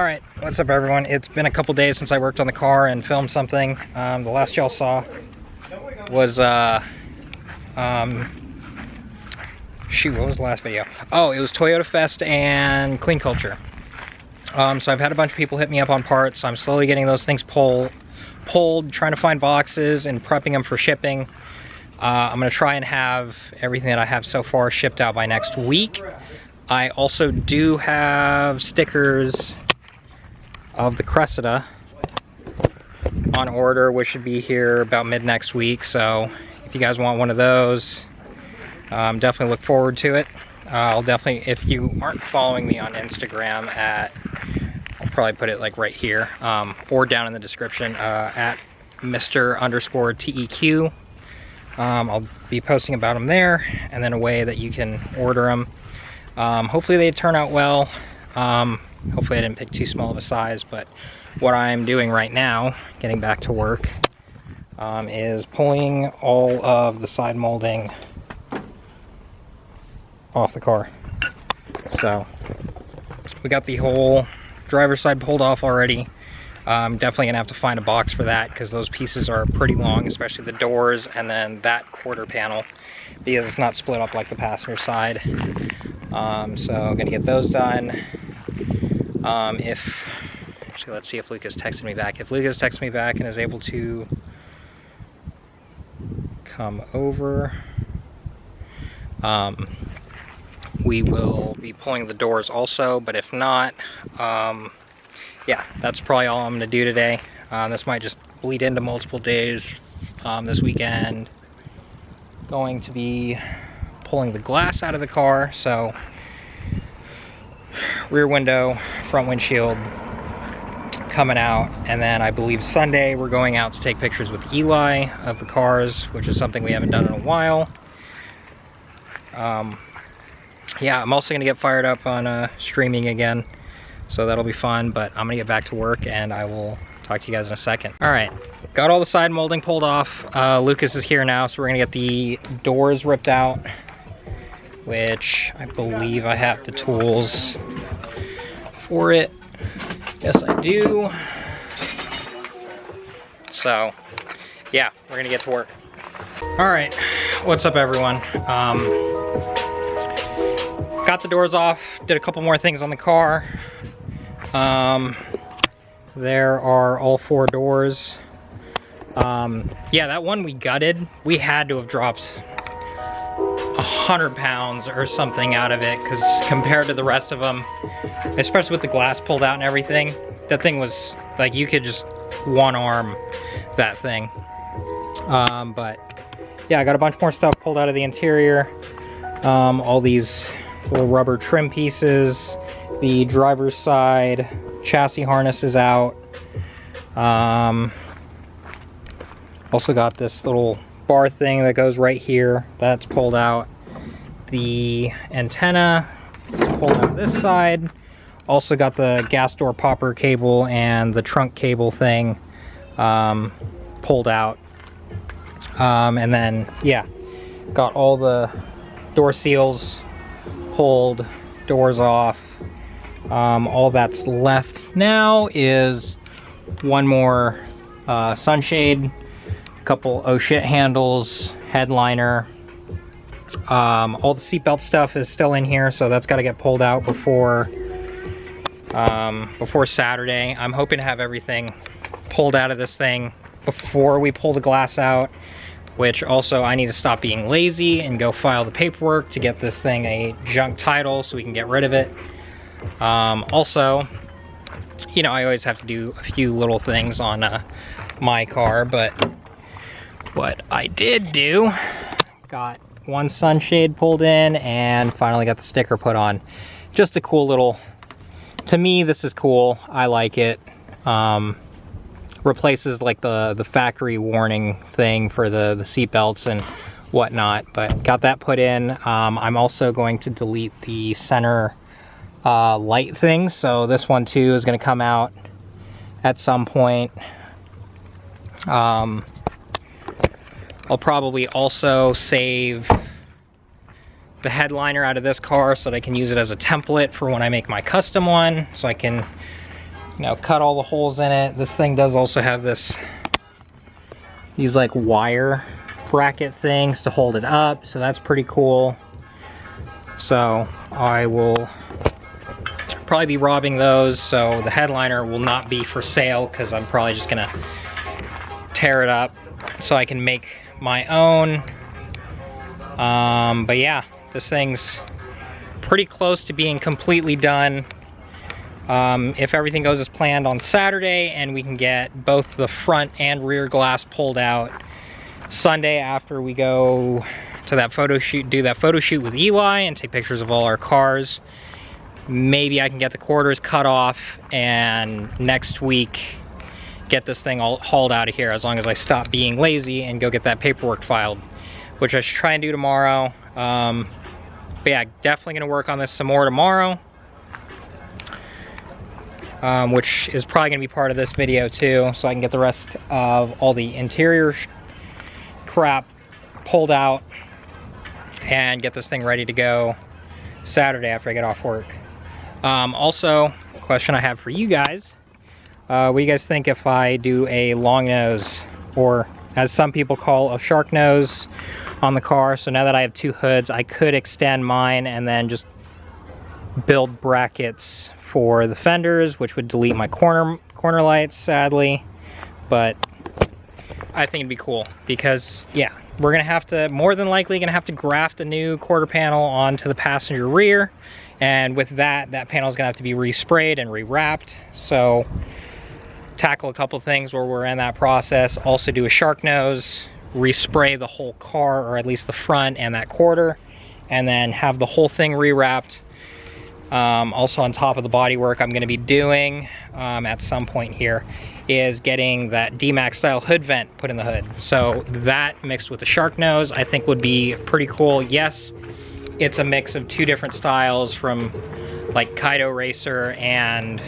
Alright, what's up everyone? It's been a couple days since I worked on the car and filmed something. The last y'all saw was, shoot, what was the last video? Oh, it was Toyota Fest and Clean Culture. So I've had a bunch of people hit me up on parts. I'm slowly getting those things pulled, trying to find boxes and prepping them for shipping. I'm going to try and have everything that I have so far shipped out by next week. I also do have stickers of the Cressida on order, which should be here about mid next week. So if you guys want one of those, definitely look forward to it. I'll definitely, if you aren't following me on Instagram I'll probably put it like right here, or down in the description, at Mr_TEQ. I'll be posting about them there, and then a way that you can order them. Hopefully they turn out well. Hopefully I didn't pick too small of a size, but what I'm doing right now, getting back to work, is pulling all of the side molding off the car. So we got the whole driver's side pulled off already. I'm definitely gonna have to find a box for that because those pieces are pretty long, especially the doors and then that quarter panel, because it's not split up like the passenger side. So I'm gonna get those done. Actually, let's see if Lucas texted me back. If Lucas texts me back and is able to come over, we will be pulling the doors also, but if not, yeah, that's probably all I'm gonna do today. This might just bleed into multiple days. This weekend, going to be pulling the glass out of the car, so rear window, front windshield coming out, and then I believe Sunday we're going out to take pictures with Eli of the cars, which is something we haven't done in a while. Yeah, I'm also gonna get fired up on streaming again, so that'll be fun, but I'm gonna get back to work and I will talk to you guys in a second. All right, got all the side molding pulled off. Lucas is here now, so we're gonna get the doors ripped out, which I believe I have the tools for it. Yes, I do. So, yeah, we're gonna get to work. All right, what's up everyone? Got the doors off, did a couple more things on the car. There are all 4 doors. Yeah, that one we gutted. We had to have dropped 100 pounds or something out of it, because compared to the rest of them, especially with the glass pulled out and everything, that thing was like, you could just one arm that thing. But yeah, I got a bunch more stuff pulled out of the interior. All these little rubber trim pieces, the driver's side chassis harness is out. Also got this little bar thing that goes right here, that's pulled out. The antenna is pulled out this side. Also got the gas door popper cable and the trunk cable thing pulled out. And then, yeah, got all the door seals pulled, doors off. All that's left now is one more sunshade, a couple oh shit handles, headliner. All the seatbelt stuff is still in here, so that's got to get pulled out before Saturday. I'm hoping to have everything pulled out of this thing before we pull the glass out, which also I need to stop being lazy and go file the paperwork to get this thing a junk title so we can get rid of it. Also, you know, I always have to do a few little things on my car, but what I did do, got one sunshade pulled in and finally got the sticker put on. Just a cool little, to me this is cool, I like it. Replaces like the factory warning thing for the seat belts and whatnot, but got that put in. I'm also going to delete the center light things, so this one too is going to come out at some point. I'll probably also save the headliner out of this car so that I can use it as a template for when I make my custom one, so I can you know, cut all the holes in it. This thing does also have these like wire bracket things to hold it up, so that's pretty cool. So I will probably be robbing those, so the headliner will not be for sale because I'm probably just gonna tear it up so I can make my own. But yeah, this thing's pretty close to being completely done. If everything goes as planned on Saturday and we can get both the front and rear glass pulled out Sunday after we go to that photo shoot, do that photo shoot with Eli and take pictures of all our cars, maybe I can get the quarters cut off and next week get this thing all hauled out of here, as long as I stop being lazy and go get that paperwork filed, which I should try and do tomorrow. But yeah, definitely gonna work on this some more tomorrow, which is probably gonna be part of this video too, so I can get the rest of all the interior crap pulled out and get this thing ready to go Saturday after I get off work. Also, question I have for you guys, what do you guys think if I do a long nose, or as some people call a shark nose, on the car? So now that I have two hoods, I could extend mine and then just build brackets for the fenders, which would delete my corner lights, sadly. But I think it'd be cool because, yeah, we're gonna have to, more than likely gonna have to graft a new quarter panel onto the passenger rear, and with that panel is gonna have to be resprayed and rewrapped. So tackle a couple things where we're in that process. Also do a shark nose, respray the whole car, or at least the front and that quarter, and then have the whole thing rewrapped. Also on top of the bodywork, I'm going to be doing at some point here is getting that D-Max style hood vent put in the hood. So that mixed with the shark nose I think would be pretty cool. Yes, it's a mix of two different styles from like Kaido Racer and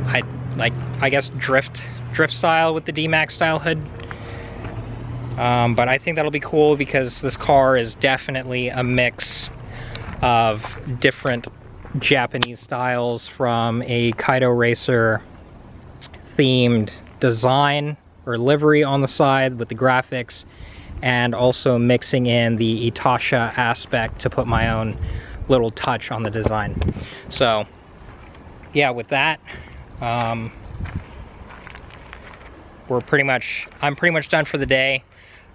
I guess drift style with the D-Max style hood. But I think that'll be cool because this car is definitely a mix of different Japanese styles, from a Kaido Racer themed design or livery on the side with the graphics, and also mixing in the Itasha aspect to put my own little touch on the design. So yeah, with that, I'm pretty much done for the day.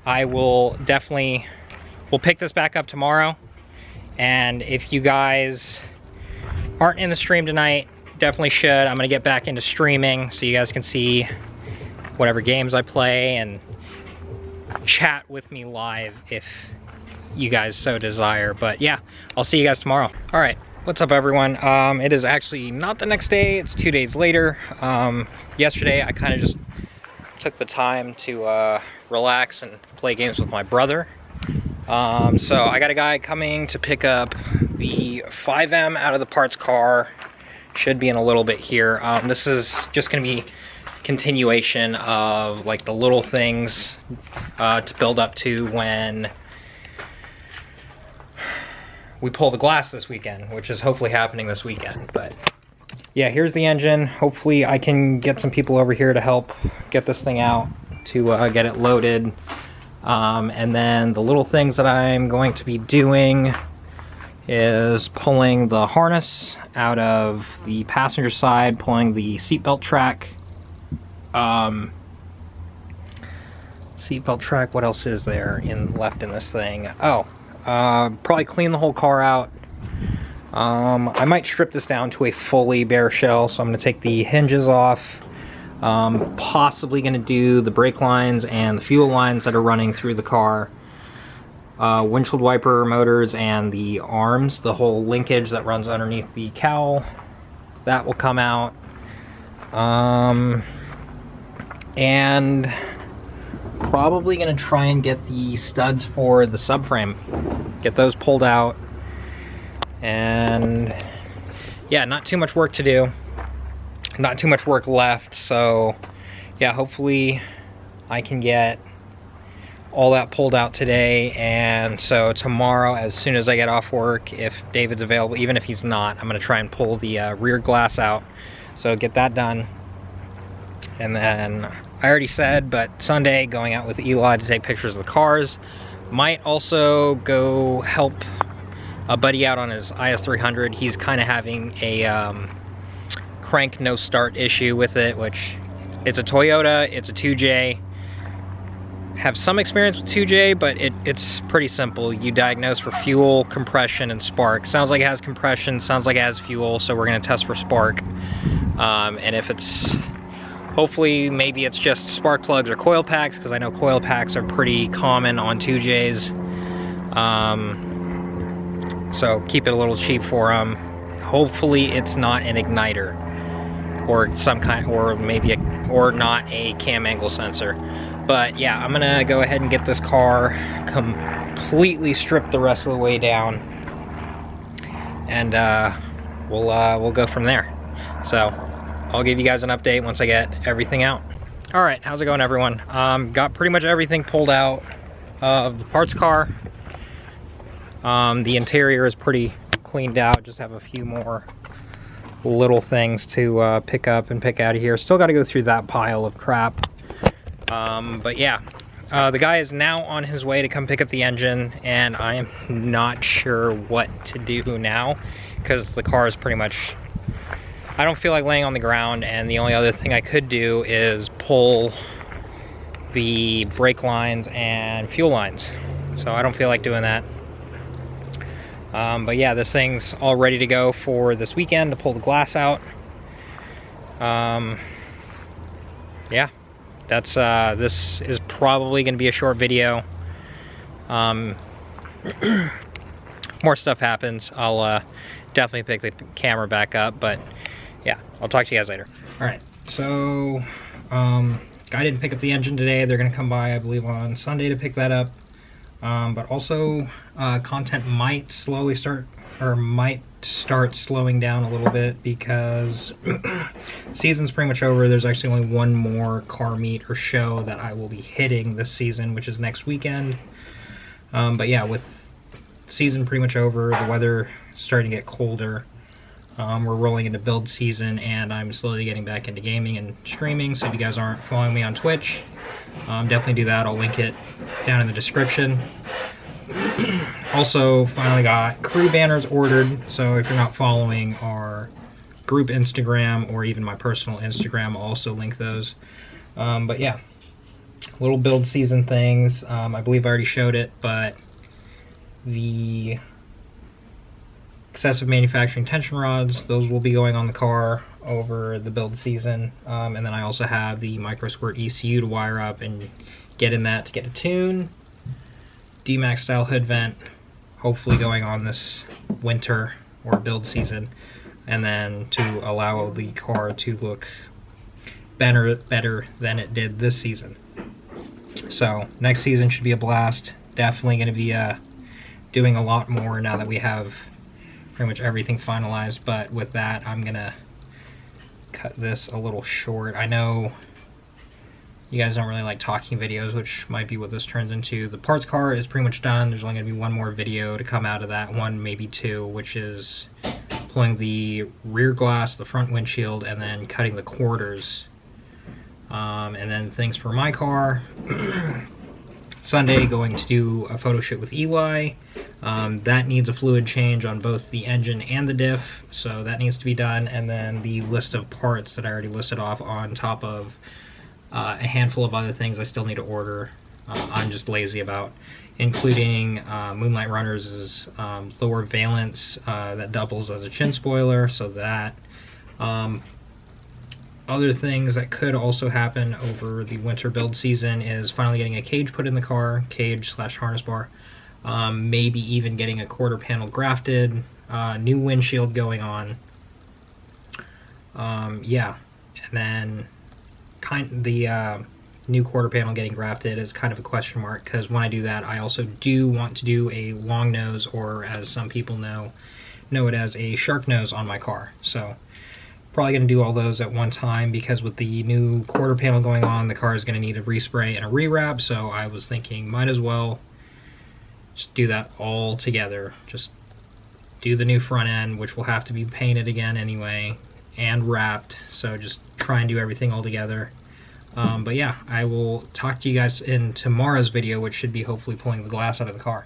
I will definitely, we'll pick this back up tomorrow, and if you guys aren't in the stream tonight, definitely should. I'm gonna get back into streaming so you guys can see whatever games I play and chat with me live if you guys so desire. But yeah, I'll see you guys tomorrow. All right, what's up everyone? It is actually not the next day, it's 2 days later. Yesterday I kind of just took the time to relax and play games with my brother. So I got a guy coming to pick up the 5M out of the parts car. Should be in a little bit here. This is just gonna be continuation of like the little things to build up to when we pull the glass this weekend, which is hopefully happening this weekend. But yeah, here's the engine. Hopefully I can get some people over here to help get this thing out, to get it loaded. And then the little things that I'm going to be doing is pulling the harness out of the passenger side, pulling the seatbelt track. Seatbelt track, what else is there left in this thing? Oh, probably clean the whole car out. I might strip this down to a fully bare shell, so I'm going to take the hinges off. Possibly going to do the brake lines and the fuel lines that are running through the car. Windshield wiper motors and the arms, the whole linkage that runs underneath the cowl, that will come out. And probably going to try and get the studs for the subframe, get those pulled out. And yeah, not too much work to do, not too much work left. So yeah, hopefully I can get all that pulled out today, and so tomorrow, as soon as I get off work, if David's available, even if he's not, I'm going to try and pull the rear glass out So get that done. And then I already said, but Sunday going out with Eli to take pictures of the cars. Might also go help a buddy out on his IS300. He's kind of having a crank no start issue with it, which it's a Toyota, it's a 2J. Have some experience with 2J, but it's pretty simple. You diagnose for fuel, compression, and spark. Sounds like it has compression, sounds like it has fuel, so we're gonna test for spark. And if it's, hopefully maybe it's just spark plugs or coil packs, because I know coil packs are pretty common on 2Js. So keep it a little cheap for them. Hopefully it's not an igniter or some kind, or maybe or not a cam angle sensor. But yeah, I'm gonna go ahead and get this car completely stripped the rest of the way down, and we'll go from there. So I'll give you guys an update once I get everything out. All right, how's it going, everyone? Got pretty much everything pulled out of the parts car. The interior is pretty cleaned out. Just have a few more little things to pick up and pick out of here. Still got to go through that pile of crap. But yeah, the guy is now on his way to come pick up the engine, and I am not sure what to do now because the car is pretty much, I don't feel like laying on the ground, and the only other thing I could do is pull the brake lines and fuel lines. So I don't feel like doing that. But yeah, this thing's all ready to go for this weekend to pull the glass out. Yeah, that's this is probably going to be a short video. More stuff happens, I'll definitely pick the camera back up, but yeah, I'll talk to you guys later. All right, so guy didn't pick up the engine today. They're going to come by, I believe, on Sunday to pick that up. But also content might start slowing down a little bit because season's pretty much over. There's actually only one more car meet or show that I will be hitting this season, which is next weekend. But yeah, with season pretty much over, the weather starting to get colder, we're rolling into build season, and I'm slowly getting back into gaming and streaming. So if you guys aren't following me on Twitch, definitely do that. I'll link it down in the description. Also, finally got crew banners ordered, so if you're not following our group Instagram or even my personal Instagram, I'll also link those. But yeah, little build season things. I believe I already showed it, but the excessive manufacturing tension rods, those will be going on the car over the build season. And then I also have the micro squirt ECU to wire up and get in that to get a tune. D-Max style hood vent, hopefully going on this winter or build season, and then to allow the car to look better than it did this season. So next season should be a blast. Definitely going to be doing a lot more now that we have pretty much everything finalized. But with that, I'm gonna cut this a little short. I know you guys don't really like talking videos, which might be what this turns into. The parts car is pretty much done. There's only going to be one more video to come out of that, one, maybe two, which is pulling the rear glass, the front windshield, and then cutting the quarters. And then things for my car. Sunday, going to do a photo shoot with Eli. That needs a fluid change on both the engine and the diff, so that needs to be done. And then the list of parts that I already listed off on top of a handful of other things I still need to order. I'm just lazy about, including Moonlight Runners' lower valence that doubles as a chin spoiler, so that. Other things that could also happen over the winter build season is finally getting a cage put in the car, cage/harness bar, maybe even getting a quarter panel grafted, new windshield going on. Yeah, and then the new quarter panel getting grafted is kind of a question mark, because when I do that, I also do want to do a long nose, or as some people know it as a shark nose on my car. So probably going to do all those at one time, because with the new quarter panel going on, the car is going to need a respray and a rewrap. So I was thinking might as well just do that all together. Just do the new front end, which will have to be painted again anyway, and wrapped, so just try and do everything all together. But yeah, I will talk to you guys in tomorrow's video, which should be hopefully pulling the glass out of the car.